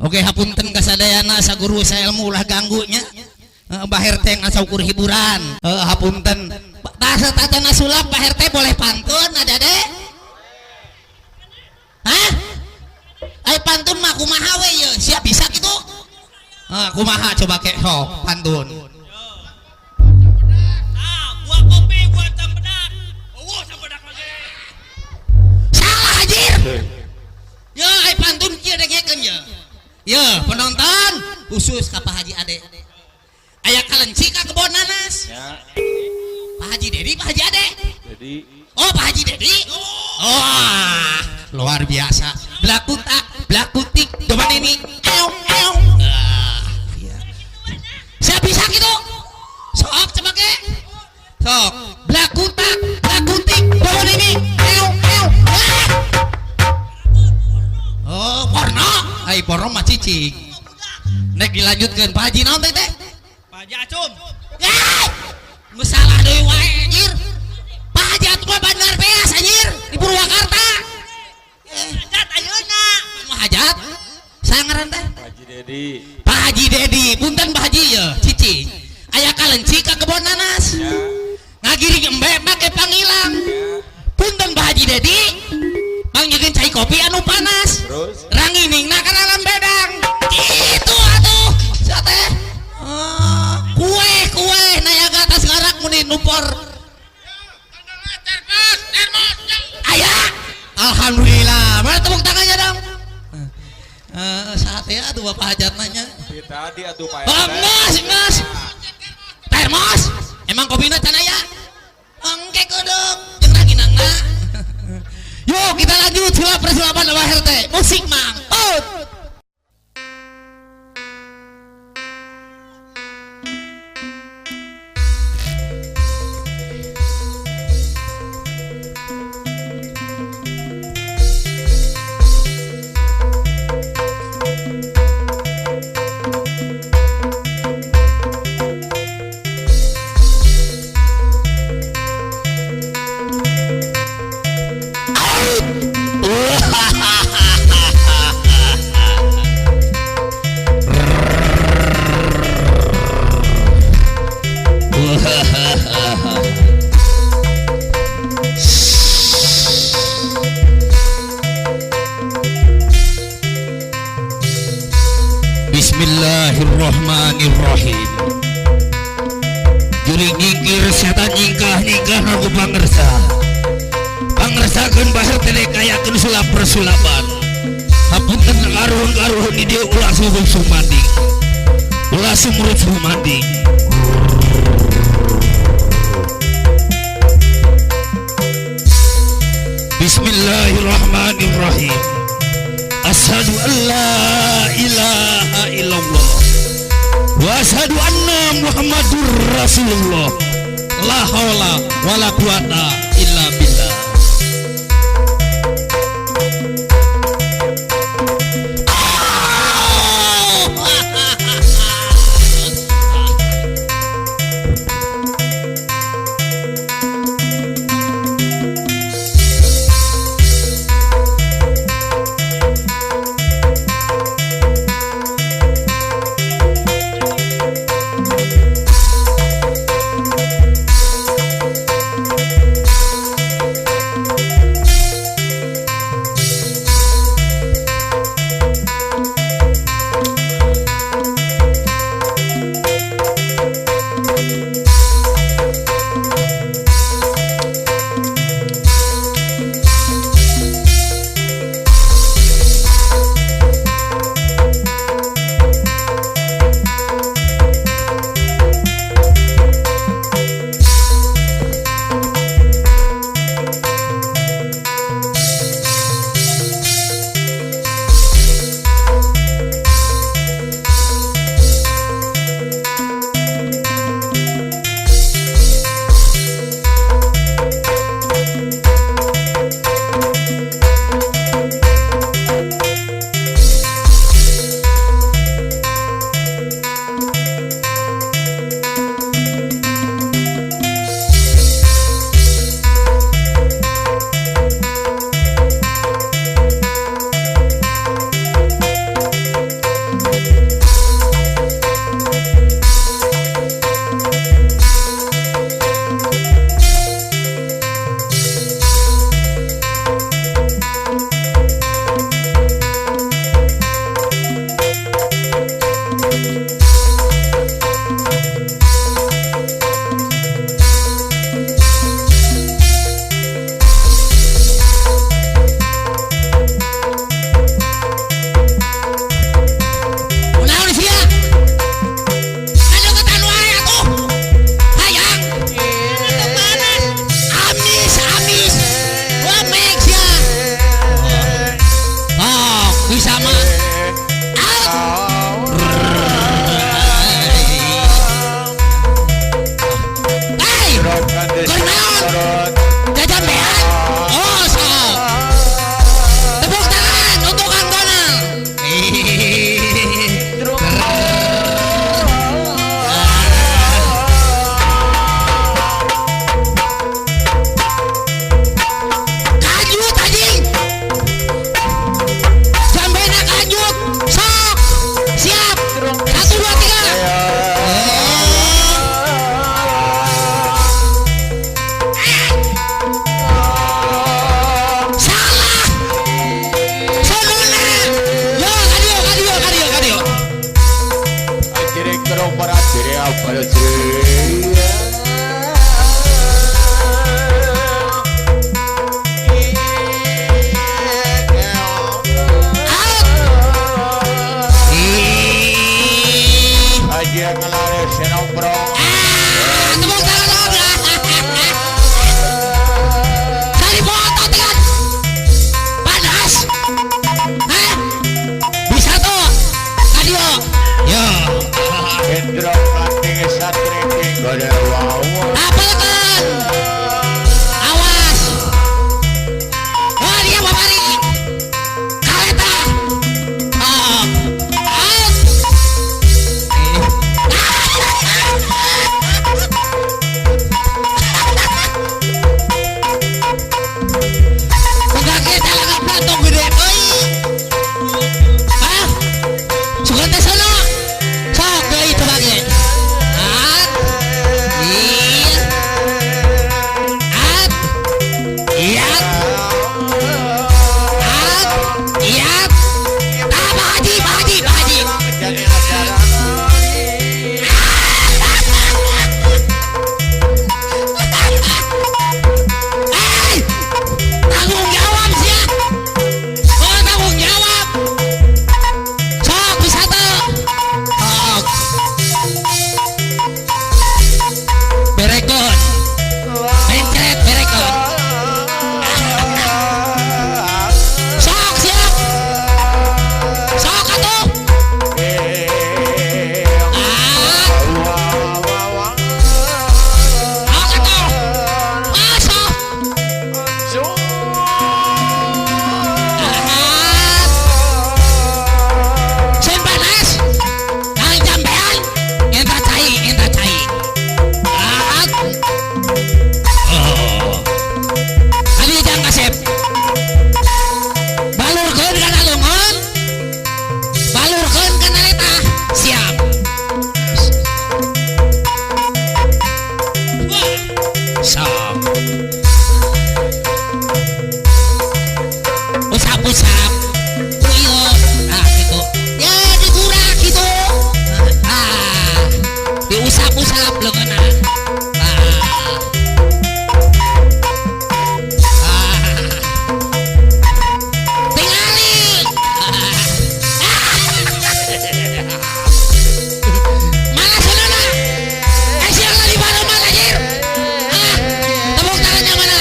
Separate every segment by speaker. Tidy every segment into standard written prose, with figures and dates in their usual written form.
Speaker 1: Oke, hapunten kasadayana sa guru saya ilmu ulah ganggunya. Bahir teh ngasaukur hiburan. Hapunten. Tasa tatana sulap bahir teh boleh pantun ada deh. Hah? Ai pantun mah kumaha we ye? Siap bisa gitu? Kumaha coba kek pantun.
Speaker 2: Gua kopi, gua cempedak. Oh, cempedak lagi.
Speaker 1: Salah anjir. Ya, ai pantun kieu dengekeun ye. Ya, penonton khusus ka Pak Haji Ade. Aya kalenci ka kebon nanas.
Speaker 3: Ya.
Speaker 1: Pak Haji Dedi, Pak Haji Ade.
Speaker 3: Jadi
Speaker 1: Oh, Pak Haji Dedi. Oh, luar biasa. Blakutik. Coba ini. Eong. Iya. Saya bisa gitu. Sok coba ke. Sok. Blakutik. Coba ini. Eong. Oh, porno. Ai porno mah cicing. Nek dilanjutkeun Pak Haji naon teh?
Speaker 2: Pak Haji Acum.
Speaker 1: Geus salah deui wae anjir. Pak Haji atuh mah bandar beas anjir di Purwakarta.
Speaker 2: Hajat ayeuna.
Speaker 1: Mah hajat. Saya ngaran teh.
Speaker 3: Haji Dedi.
Speaker 1: Pak Haji Dedi, punten Pak Haji ya, cicing. Aya kalenci ka kebon nanas.
Speaker 3: Ya.
Speaker 1: Ngagiring embe make pangilang. Punten Pak Haji Dedi. Panggilkeun cai kopi anu panas.
Speaker 3: Terus
Speaker 1: Ranginingna kana alam bedang. Gitu atuh. Sia teh. Kue nayaga atas ngarak muni nupor. Aya. Alhamdulillah. Mana tepuk tangannya dong? Saat ya aduh Bapak hajat nanya.
Speaker 3: tadi atuh Pak.
Speaker 1: Mas. Termos. Emang kopina can aya? Engke kodok. Jeung raginangna. Yuk kita lanjut sulap persulapan lahir teh. Musik mang. Out. Bismillahirrahmanirrahim. Juri nyingkir setan nyingkah aku pangersakeun bahar teh kayakeun sulap persulapan. Hapunten karuhun di dieu ulah subuh sumanding. Ulah sumurut sumanding. Bismillahirrahmanirrahim. Asyhadu an la ilaha illallah wa asyhadu anna Muhammadur Rasulullah. La haula wala quwata illa billah.
Speaker 4: Indra Kating Satri Godewawa.
Speaker 1: Apalkan. Awas. Oh dia babari. Kaleta. Oh. Out. Udah kita lagi platong gede. Oi. Ah. Sugan teh sono. Sok deui itu bagi. At. Iya. At. Iya. At. Iya. Ah, Pak Haji.
Speaker 4: Jadi acara
Speaker 1: Hey! Tanggung jawab sih ya. Oh, tanggung jawab. Sok bisa tuh. Sok. Berekon. Mencret berekon. Sok siap. Sok atuh. Ah, sok atuh. Masuk. Ah. Sen panas. Nang jambean. Enta cai. Ah. Oh. Abi jang kasep. Balurkeun kana lungon. Balurkeun kana eta. Siap.
Speaker 2: Wah.
Speaker 1: Sok. Usap. Tuyo. Nah, gitu. Ya, digurak gitu. Ah. Diusap-usap leungeunna. Ah. Ah. Tingali. Ah. Mana saudara? Siang lagi baru mana anjir? Ah, tepuk tangannya mana?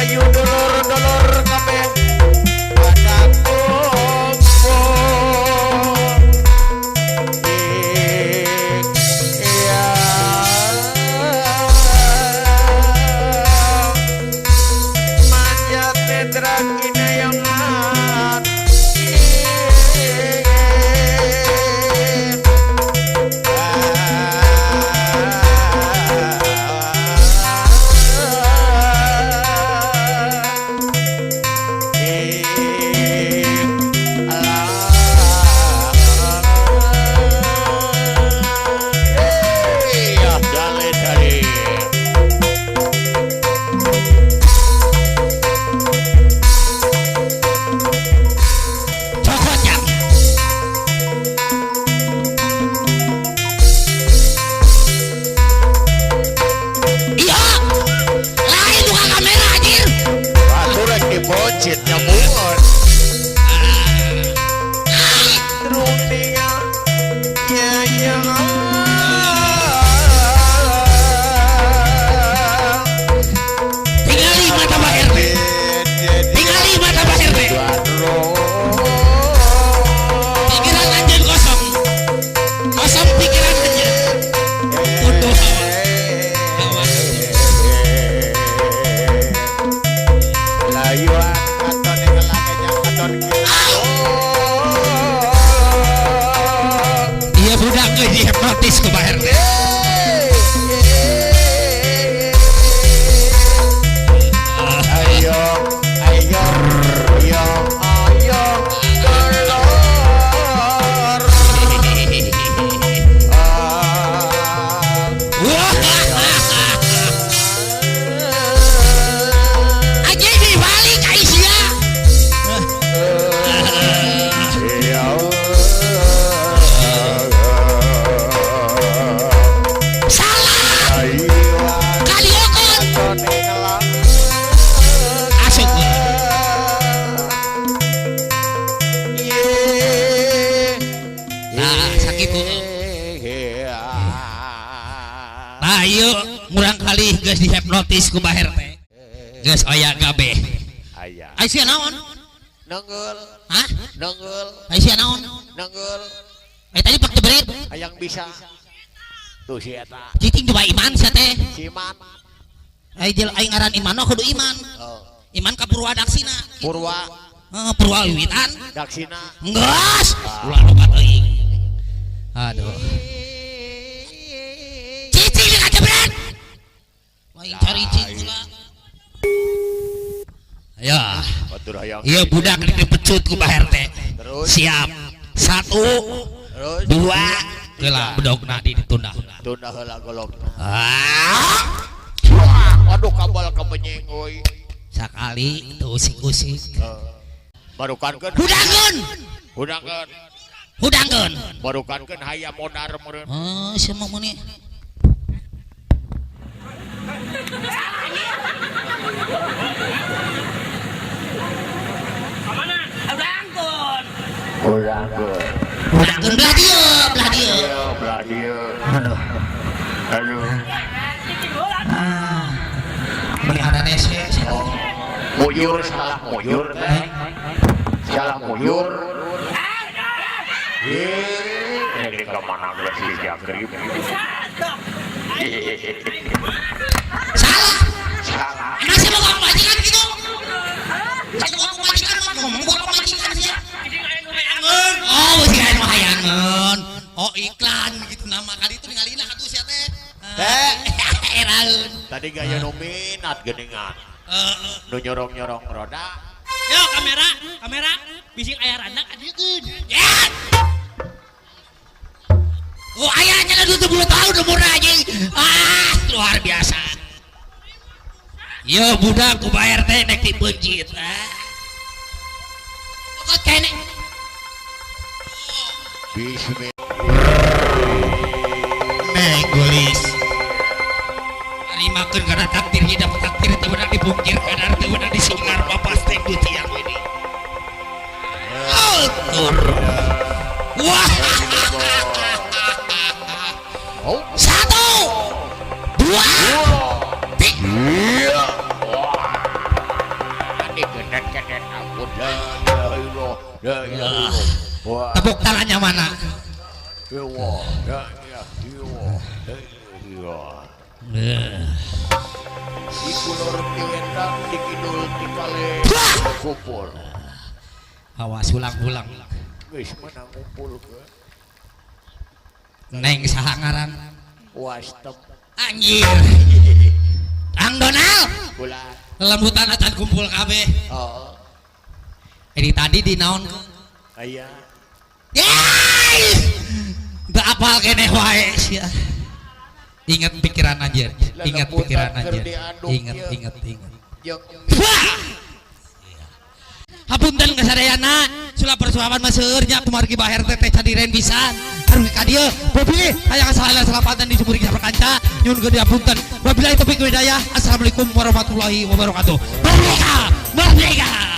Speaker 4: Ayo dulur kabeh pada kumpul. Iya. Manjat netra kinayangan.
Speaker 1: Cokotnya. Iya. Lain buka kamera anjir.
Speaker 4: Batu rek dibocit nyambungan. Terus dia ya.
Speaker 1: Tingali mata Pak RT. Tingali mata Pak RT. Pikiran anjir kosong. Kosong pikiran anjir. Udah.
Speaker 4: Layuan aton
Speaker 1: geus dihipnotis ku Bah RT. Geus aya gabe.
Speaker 4: Aya.
Speaker 1: Ai sia naon?
Speaker 4: Nenggel.
Speaker 1: Hah?
Speaker 4: Nenggel.
Speaker 1: Ai sia naon?
Speaker 4: Nenggel.
Speaker 1: Tadi pak jebret.
Speaker 4: Hayang bisa. Tuh si eta.
Speaker 1: Cicing coba iman sia teh.
Speaker 4: Siman.
Speaker 1: Ai ngaran iman mah kudu iman.
Speaker 4: Oh.
Speaker 1: Iman ka Purwa Daksina.
Speaker 4: Purwa.
Speaker 1: Purwa Wiwitan.
Speaker 4: Daksina.
Speaker 1: Geus. Ulah loba teuing. Aduh. Cicing ka jebret. Lain cari cicing lah. Ayo.
Speaker 4: Batur hayang.
Speaker 1: Iya budak dipecut ku Bah RT.
Speaker 4: Terus.
Speaker 1: Siap. 1
Speaker 4: Terus.
Speaker 1: 2 geula bedogna ditunda.
Speaker 4: Tunda heula golok.
Speaker 1: Ah.
Speaker 4: Waduh kabal kebenyeng euy.
Speaker 1: Sakali teu usik-usik.
Speaker 4: Barukankeun.
Speaker 1: Hudangeun.
Speaker 4: Hudangeun.
Speaker 1: Hudangeun.
Speaker 4: Barukankeun hayam modar meureun.
Speaker 1: Oh, semua meni.
Speaker 2: Kamana? Udah angkut.
Speaker 4: Hudangeun.
Speaker 1: Hudangeun belah dieu, belah dieu.
Speaker 4: Iya, belah dieu.
Speaker 1: Aduh.
Speaker 4: Aduh.
Speaker 1: Melihara nese.
Speaker 4: Muyur salah muyur teh. Salah muyur. Ini ke mana geus si Jagrib.
Speaker 1: Salah.
Speaker 4: Salah.
Speaker 1: Emang sih mau majikan gitu? Saya mau majikan mah ngomong buat majikan sih. Oh, si aya nu hayangeun. Oh, iklan gitu nama kali itu ningalina atuh sia teh. Eraeun.
Speaker 4: Tadi gaya nu minat geuningan. Nu nyorong-nyorong roda.
Speaker 2: Yo kamera. Bising aya randak adieun.
Speaker 1: Ya. Oh, ayahnya udah 70 tahun umur aja. Ah, luar biasa. Yo budak ku Bah RT nek dipeujit. Kok kene?
Speaker 4: Bismillah.
Speaker 1: Neng gulis. Arimakeun kana takdir hidup takdir teu beunang dipungkir kana teu beunang disinggar bapas teh ku tiang ini. Atur. Wah.
Speaker 4: Oh.
Speaker 1: 1 2 3.
Speaker 4: Iya. Wah. Ini gedet-gedet ampun. La ilaha illallah. La ilaha illallah. Wah.
Speaker 1: Tepuk tangannya mana?
Speaker 4: Ya Allah. Ya ilaha illallah. La ilaha illallah. Iku lor diwendang dikidul tikale kumpul.
Speaker 1: Awas ulang-ulang.
Speaker 4: Geus mana ngumpul ke?
Speaker 1: Neng saha ngaran?
Speaker 4: Wastem.
Speaker 1: Anjir. Kang Donald.
Speaker 4: Kula.
Speaker 1: Lembutan acan kumpul kabeh.
Speaker 4: Oh.
Speaker 1: Ini tadi di naon?
Speaker 4: Aya.
Speaker 1: Yeay! Teu apal keneh wae sia. Ingat pikiran aja. Ingat pikiran aja. Ingat.
Speaker 4: Jeung
Speaker 1: Wah! Hapunten kasadayana, sula persuapan mah seueur nya kumargi Bah RT teh cadiren pisan. Harus ka dieu, bobi hayang sahala salapatan di Sumur Kisah Perkanca, nyuwun geuning hapunten. Wabillahi taufiq wal hidayah. Assalamualaikum warahmatullahi wabarakatuh. Merdeka! Merdeka!